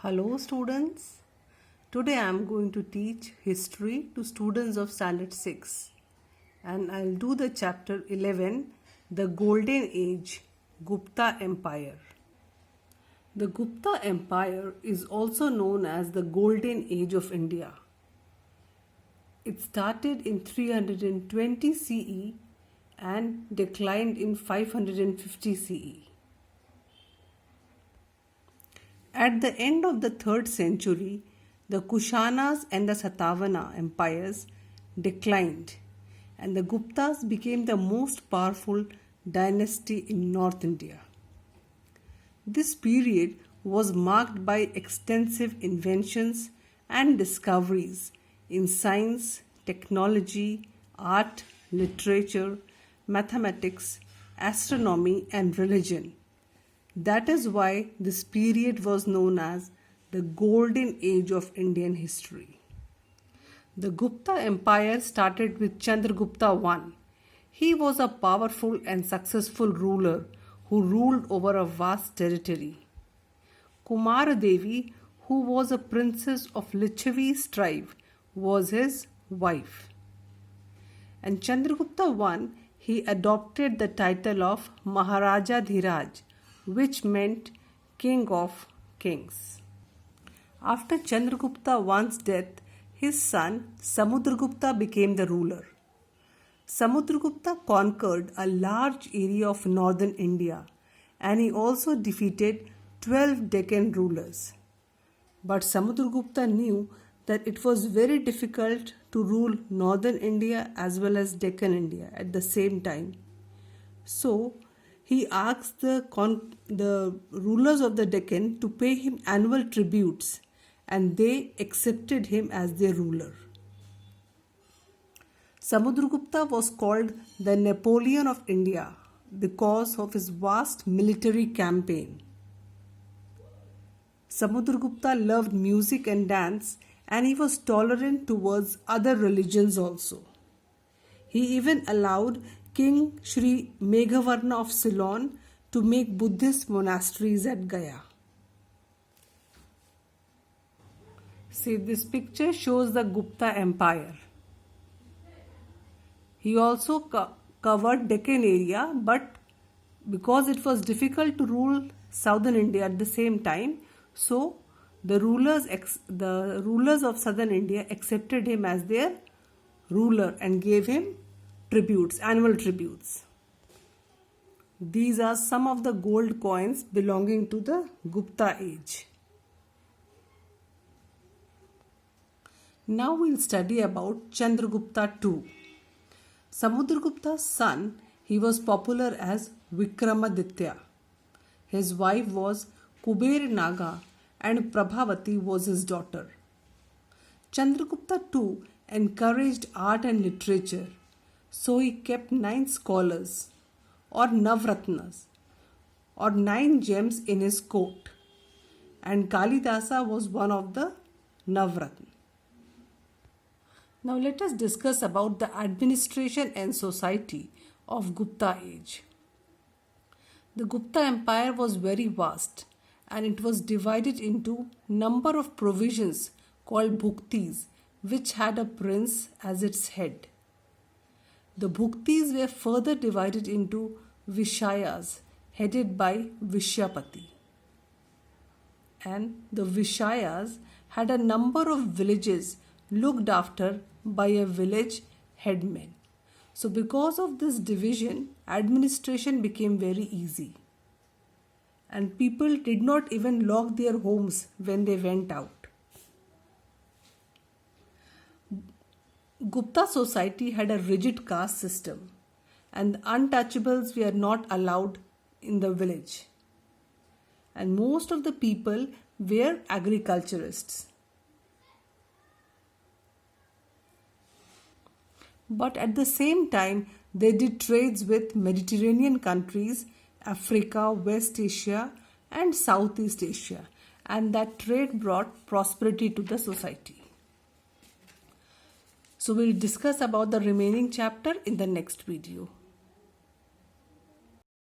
Hello students. Today I am going to teach history to students of standard 6 and I'll do the chapter 11, the Golden Age, Gupta Empire. The Gupta Empire is also known as the Golden Age of India. It started in 320 CE and declined in 550 CE. At the end of the 3rd century, the Kushanas and the Satavahana empires declined and the Guptas became the most powerful dynasty in North India. This period was marked by extensive inventions and discoveries in science, technology, art, literature, mathematics, astronomy, and religion. That is why this period was known as the Golden Age of Indian history. The Gupta Empire started with Chandragupta I. He was a powerful and successful ruler who ruled over a vast territory. Kumara Devi, who was a princess of Licchavi's tribe, was his wife. And Chandragupta I, he adopted the title of Maharaja Dhiraj, which meant King of Kings. After Chandragupta I's death, his son Samudragupta became the ruler. Samudragupta conquered a large area of northern India and he also defeated 12 Deccan rulers. But Samudragupta knew that it was very difficult to rule northern India as well as Deccan India at the same time. So, he asked the rulers of the Deccan to pay him annual tributes and they accepted him as their ruler. Samudragupta was called the Napoleon of India because of his vast military campaign. Samudragupta loved music and dance and he was tolerant towards other religions also. He even allowed King Sri Meghavarna of Ceylon to make Buddhist monasteries at Gaya. See, this picture shows the Gupta Empire. He also covered Deccan area, but because it was difficult to rule southern India at the same time, so the rulers of southern India accepted him as their ruler and gave him tributes, annual tributes. These are some of the gold coins belonging to the Gupta age. Now we'll study about Chandragupta II. Samudragupta's son, he was popular as Vikramaditya. His wife was Kuber Naga and Prabhavati was his daughter. Chandragupta II encouraged art and literature. So he kept 9 scholars or Navratnas or 9 gems in his court and Kalidasa was one of the Navratna. Now let us discuss about the administration and society of Gupta age. The Gupta Empire was very vast and it was divided into number of provisions called Bhuktis which had a prince as its head. The Bhuktis were further divided into Vishayas headed by Vishyapati. And the Vishayas had a number of villages looked after by a village headman. So because of this division, administration became very easy. And people did not even lock their homes when they went out. Gupta society had a rigid caste system and the untouchables were not allowed in the village. And most of the people were agriculturists. But at the same time, they did trades with Mediterranean countries, Africa, West Asia and Southeast Asia. And that trade brought prosperity to the society. So we'll discuss about the remaining chapter in the next video.